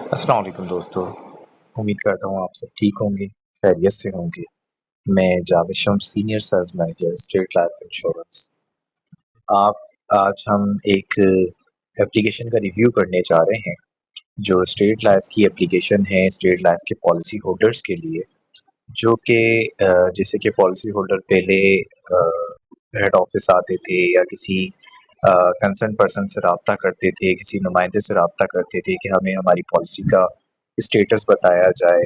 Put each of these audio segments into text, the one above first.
अस्सलाम वालेकुम दोस्तों। उम्मीद करता हूँ आप सब ठीक होंगे, खैरियत से होंगे। मैं Javed Shams, senior sales manager, State Life Insurance. आप आज हम एक एप्लीकेशन का रिव्यू करने जा रहे हैं, जो स्टेट लाइफ की एप्लीकेशन है स्टेट लाइफ के पॉलिसी होल्डर्स के लिए, जो कि जैसे कि पॉलिसी होल्डर पहले हेड ऑफिस आते थे या किसी कंसर्न पर्सन से रब्ता करते थे, किसी नुमाइंदे से रब्ता करते थे कि हमें हमारी पॉलिसी का स्टेटस बताया जाए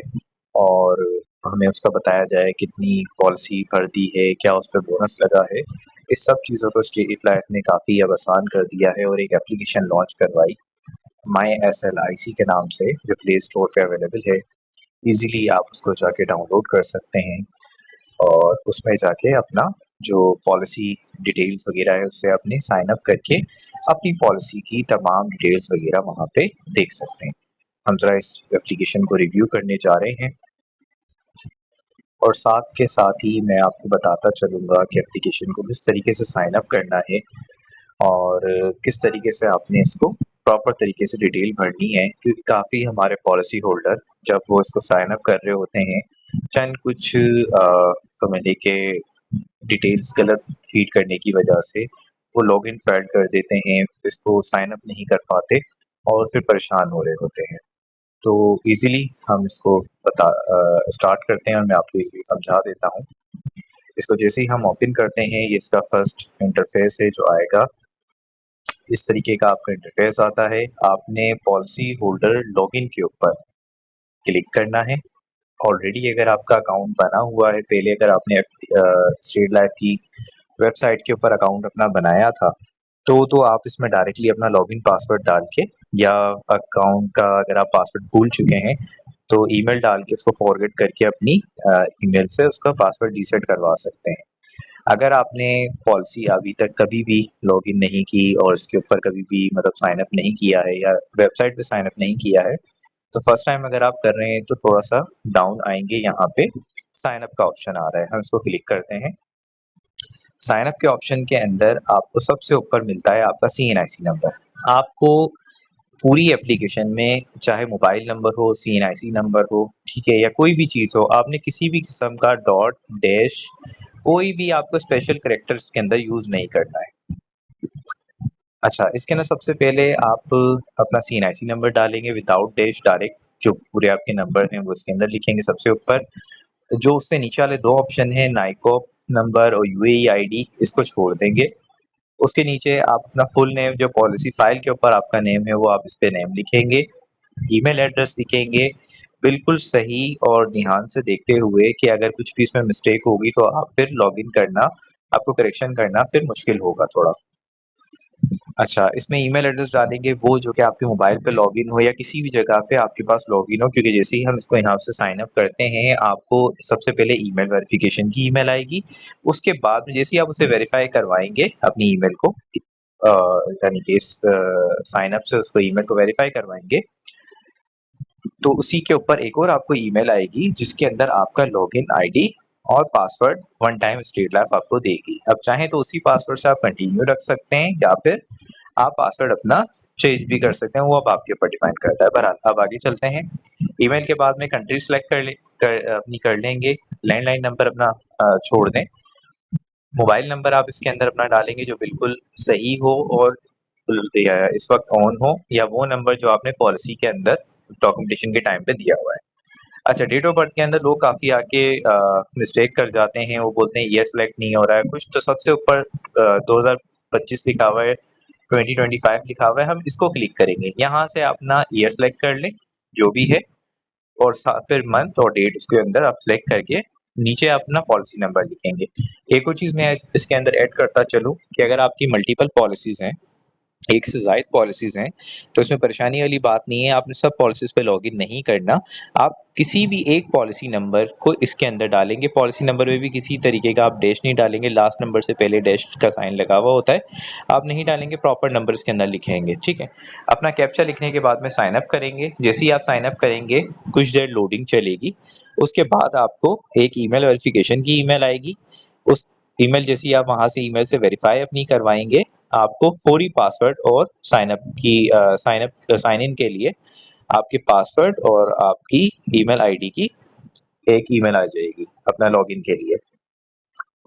और हमें उसका बताया जाए कितनी पॉलिसी भर दी है, क्या उस पे बोनस लगा है। इस सब चीज़ों को स्टेट लाइफ ने काफ़ी अब आसान कर दिया है और एक एप्लीकेशन लॉन्च करवाई माई SLIC के नाम से, जो प्ले स्टोर पे अवेलेबल है। ईज़िली आप उसको जाके डाउनलोड कर सकते हैं और उसमें जाके अपना जो पॉलिसी डिटेल्स वगैरह है उससे अपने साइन अप करके अपनी पॉलिसी की तमाम डिटेल्स वगैरह वहाँ पे देख सकते हैं। हम ज़रा इस एप्लीकेशन को रिव्यू करने जा रहे हैं और साथ के साथ ही मैं आपको बताता चलूँगा कि एप्लीकेशन को किस तरीके से साइन अप करना है और किस तरीके से आपने इसको प्रॉपर तरीके से डिटेल भरनी है, क्योंकि काफ़ी हमारे पॉलिसी होल्डर जब वो इसको साइन अप कर रहे होते हैं, चंद कुछ समझिए कि डिटेल्स गलत फीड करने की वजह से वो लॉगिन फेल कर देते हैं, इसको साइन अप नहीं कर पाते और फिर परेशान हो रहे होते हैं। तो इजीली हम इसको स्टार्ट करते हैं और मैं आपको इजीली समझा देता हूँ। इसको जैसे ही हम ओपन करते हैं, ये इसका फर्स्ट इंटरफेस है जो आएगा। इस तरीके का आपका इंटरफेस आता है। आपने पॉलिसी होल्डर लॉगिन के ऊपर क्लिक करना है। ऑलरेडी अगर आपका अकाउंट बना हुआ है, पहले अगर आपने स्टेट लाइफ की वेबसाइट के ऊपर अकाउंट अपना बनाया था, तो आप इसमें डायरेक्टली अपना लॉगिन पासवर्ड डाल के, या अकाउंट का अगर आप पासवर्ड भूल चुके हैं तो ईमेल डाल के उसको फॉरवर्ड करके अपनी ईमेल से उसका पासवर्ड रीसेट करवा सकते हैं। अगर आपने पॉलिसी अभी तक कभी भी लॉगिन नहीं की और इसके ऊपर कभी भी मतलब साइन अप नहीं किया है या वेबसाइट पे साइन अप नहीं किया है, तो फर्स्ट टाइम अगर आप कर रहे हैं तो थोड़ा सा डाउन आएंगे, यहाँ पे साइन अप का ऑप्शन आ रहा है, हम इसको क्लिक करते हैं। साइन अप के ऑप्शन के अंदर आपको सबसे ऊपर मिलता है आपका CNIC नंबर। आपको पूरी एप्लीकेशन में चाहे मोबाइल नंबर हो, CNIC नंबर हो, ठीक है, या कोई भी चीज़ हो, आपने किसी भी किस्म का डॉट डैश कोई भी आपको स्पेशल कैरेक्टर्स के अंदर यूज़ नहीं करना है। अच्छा, इसके अंदर सबसे पहले आप अपना CNIC नंबर डालेंगे विदाउट डैश, डायरेक्ट जो पूरे आपके नंबर हैं वो इसके अंदर लिखेंगे सबसे ऊपर। जो उससे नीचे वाले दो ऑप्शन हैं, नाइकोप नंबर और UAE ID, इसको छोड़ देंगे। उसके नीचे आप अपना फुल नेम, जो पॉलिसी फाइल के ऊपर आपका नेम है वो आप इस पे नेम लिखेंगे, ईमेल एड्रेस लिखेंगे, बिल्कुल सही और ध्यान से देखते हुए कि अगर कुछ भी इसमें मिस्टेक होगी तो आप फिर लॉगिन करना, आपको करेक्शन करना फिर मुश्किल होगा थोड़ा। अच्छा, इसमें ईमेल एड्रेस डालेंगे वो जो कि आपके मोबाइल पे लॉगिन हो या किसी भी जगह पे आपके पास लॉगिन हो, क्योंकि जैसे ही हम इसको यहाँ से साइन अप करते हैं आपको सबसे पहले ईमेल वेरिफिकेशन की ईमेल आएगी। उसके बाद में जैसे ही आप उसे वेरीफाई करवाएंगे अपनी ईमेल को, यानी कि इस साइन अप से उसको ईमेल को वेरीफाई करवाएंगे, तो उसी के ऊपर एक और आपको ईमेल आएगी जिसके अंदर आपका लॉगिन आईडी और password one time state life आपको देगी। अब चाहें तो उसी पासवर्ड से आप कंटिन्यू रख सकते हैं या फिर आप पासवर्ड अपना चेंज भी कर सकते हैं, वो अब आपके ऊपर डिपेंड करता है। बहरहाल अब आगे चलते हैं। ईमेल के बाद में कंट्री सेलेक्ट अपनी कर लेंगे। लैंडलाइन नंबर अपना छोड़ दें। मोबाइल नंबर आप इसके अंदर अपना डालेंगे जो बिल्कुल सही हो और इस वक्त ऑन हो, या वो नंबर जो आपने पॉलिसी के अंदर डॉक्यूमेंटेशन के टाइम पे दिया हुआ है। अच्छा, डेट ऑफ बर्थ के अंदर लोग काफ़ी आके मिस्टेक कर जाते हैं, वो बोलते हैं ईयर सेलेक्ट नहीं हो रहा है कुछ, तो सबसे ऊपर 2025 लिखा हुआ है, 2025 लिखा हुआ है, हम इसको क्लिक करेंगे। यहाँ से अपना ईयर सेलेक्ट कर लें जो भी है, और फिर मंथ और डेट उसके अंदर आप सेलेक्ट करके नीचे अपना पॉलिसी नंबर लिखेंगे। एक और चीज़ मैं इसके अंदर ऐड करता चलूँ कि अगर आपकी मल्टीपल पॉलिसीज़ हैं, एक से ज़ायद पॉलिसीज़ हैं, तो इसमें परेशानी वाली बात नहीं है, आपने सब पॉलिसीज़ पे लॉगिन नहीं करना। आप किसी भी एक पॉलिसी नंबर को इसके अंदर डालेंगे। पॉलिसी नंबर में भी किसी तरीके का आप डैश नहीं डालेंगे, लास्ट नंबर से पहले डैश का साइन लगा हुआ होता है, आप नहीं डालेंगे, प्रॉपर नंबर इसके अंदर लिखेंगे, ठीक है। अपना कैप्चा लिखने के बाद में साइन अप करेंगे। जैसे ही आप साइन अप करेंगे कुछ देर लोडिंग चलेगी, उसके बाद आपको एक ईमेल वेरिफिकेशन की ईमेल आएगी। उस ईमेल जैसे ही आप वहाँ से ईमेल से वेरीफाई अपनी करवाएंगे, आपको फौरी पासवर्ड और साइन इन के लिए आपके पासवर्ड और आपकी ईमेल आईडी की एक ईमेल आ जाएगी अपना लॉगिन के लिए।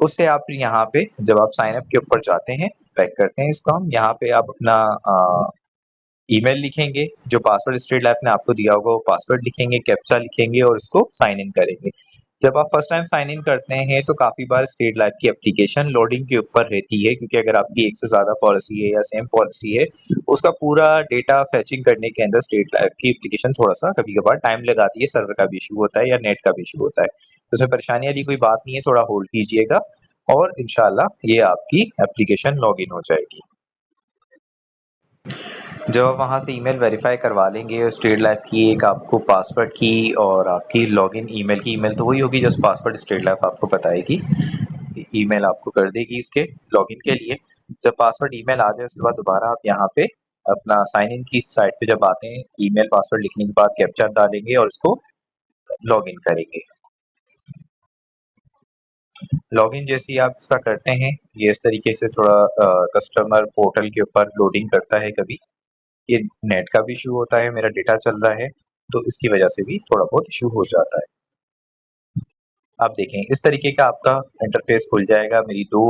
उससे आप यहाँ पे जब आप साइन अप के ऊपर जाते हैं, बैक करते हैं इसको हम, यहाँ पे आप अपना ईमेल लिखेंगे, जो पासवर्ड स्ट्रीट लाइफ ने आपको दिया होगा वो पासवर्ड लिखेंगे, कैप्चा लिखेंगे और उसको साइन इन करेंगे। जब आप फर्स्ट टाइम साइन इन करते हैं तो काफ़ी बार स्ट्रीट लाइफ की एप्लीकेशन लोडिंग के ऊपर रहती है, क्योंकि अगर आपकी एक से ज़्यादा पॉलिसी है या सेम पॉलिसी है, उसका पूरा डेटा फेचिंग करने के अंदर स्ट्रीट लाइफ की एप्लीकेशन थोड़ा-सा कभी-कभार टाइम लगाती है, सर्वर का भी इश्यू होता है या नेट का भी इश्यू होता है। तो उसमें परेशानी वाली कोई बात नहीं है, थोड़ा होल्ड कीजिएगा और इंशाल्लाह ये आपकी एप्लीकेशन लॉगिन हो जाएगी। जब आप वहाँ से ईमेल वेरीफाई करवा लेंगे स्ट्रीट लाइफ की एक आपको पासवर्ड की और आपकी लॉगिन ईमेल की, ईमेल तो वही होगी जो पासवर्ड स्ट्रीट लाइफ आपको बताएगी, ईमेल आपको कर देगी इसके लॉगिन के लिए। जब पासवर्ड ईमेल आ जाए उसके बाद दोबारा आप यहाँ पे अपना साइन इन की साइट पे जब आते हैं, ईमेल पासवर्ड लिखने के बाद कैप्चा डालेंगे और उसको लॉगिन करेंगे। लॉगिन जैसे ही आप इसका करते हैं, ये इस तरीके से थोड़ा कस्टमर पोर्टल के ऊपर लोडिंग करता है, कभी ये नेट का भी इशू होता है, मेरा डेटा चल रहा है तो इसकी वजह से भी थोड़ा बहुत इशू हो जाता है। आप देखें इस तरीके का आपका इंटरफेस खुल जाएगा। मेरी 2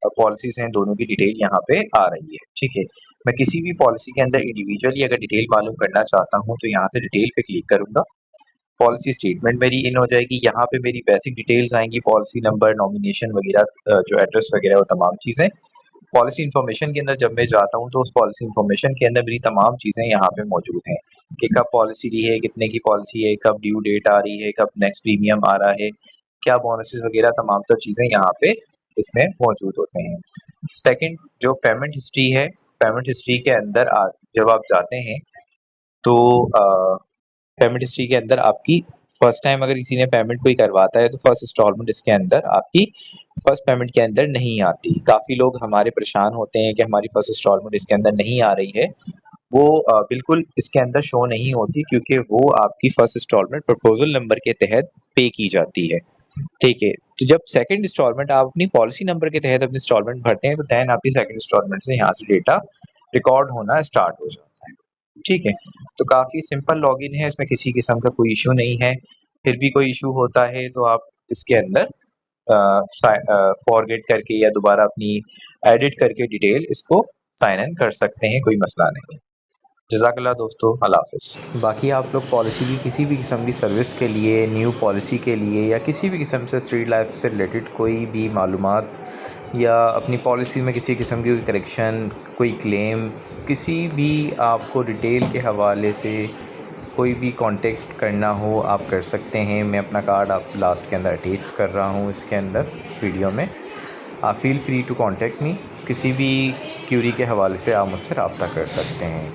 पॉलिसीज़ हैं, दोनों की डिटेल यहाँ पे आ रही है, ठीक है। मैं किसी भी पॉलिसी के अंदर इंडिविजुअली अगर डिटेल मालूम करना चाहता हूँ तो यहाँ से डिटेल पे क्लिक करूँगा, पॉलिसी स्टेटमेंट मेरी इन हो जाएगी, यहाँ पे मेरी बेसिक डिटेल्स आएंगी, पॉलिसी नंबर, नॉमिनेशन वगैरह, जो एड्रेस वगैरह वो तमाम चीज़ें। पॉलिसी इन्फॉर्मेशन के अंदर जब मैं जाता हूँ तो उस पॉलिसी इन्फॉर्मेशन के अंदर मेरी तमाम चीज़ें यहाँ पे मौजूद हैं कि कब पॉलिसी ली है, कितने की पॉलिसी है, कब ड्यू डेट आ रही है, कब नेक्स्ट प्रीमियम आ रहा है, क्या बोनसेस वगैरह, तमाम तो चीज़ें यहाँ पे इसमें मौजूद होते हैं। सेकंड जो पेमेंट हिस्ट्री है, पेमेंट हिस्ट्री के अंदर जब आप जाते हैं तो पेमेंट हिस्ट्री के अंदर आपकी फर्स्ट टाइम अगर किसी ने पेमेंट कोई करवाता है तो फर्स्ट इंस्टॉलमेंट इसके अंदर आपकी फर्स्ट पेमेंट के अंदर नहीं आती। काफ़ी लोग हमारे परेशान होते हैं कि हमारी फर्स्ट इंस्टॉलमेंट इसके अंदर नहीं आ रही है। वो बिल्कुल इसके अंदर शो नहीं होती, क्योंकि वो आपकी फर्स्ट इंस्टॉलमेंट प्रपोजल नंबर के तहत पे की जाती है, ठीक है। तो जब सेकंड इंस्टॉलमेंट आप अपनी पॉलिसी नंबर के तहत अपनी इंस्टॉलमेंट भरते हैं तो देन आपकी सेकंड इंस्टॉलमेंट से यहाँ से डेटा रिकॉर्ड होना स्टार्ट हो जाता है, ठीक है। तो काफ़ी सिंपल लॉगिन है, इसमें किसी किस्म का कोई इशू नहीं है। फिर भी कोई इशू होता है तो आप इसके अंदर फॉरगेट करके या दोबारा अपनी एडिट करके डिटेल इसको साइन इन कर सकते हैं, कोई मसला नहीं। जज़ाकल्लाह दोस्तों, अल्लाह हाफ़िज़। बाकी आप लोग पॉलिसी की किसी भी किस्म की सर्विस के लिए, न्यू पॉलिसी के लिए या किसी भी किस्म से स्ट्रीट लाइफ से रिलेटेड कोई भी मालूमात या अपनी पॉलिसी में किसी किस्म की कोई करेक्शन, कोई क्लेम, किसी भी आपको डिटेल के हवाले से कोई भी कांटेक्ट करना हो आप कर सकते हैं। मैं अपना कार्ड आप लास्ट के अंदर अटैच कर रहा हूँ इसके अंदर वीडियो में। आप feel free to contact me, किसी भी क्यूरी के हवाले से आप मुझसे रब्ता कर सकते हैं।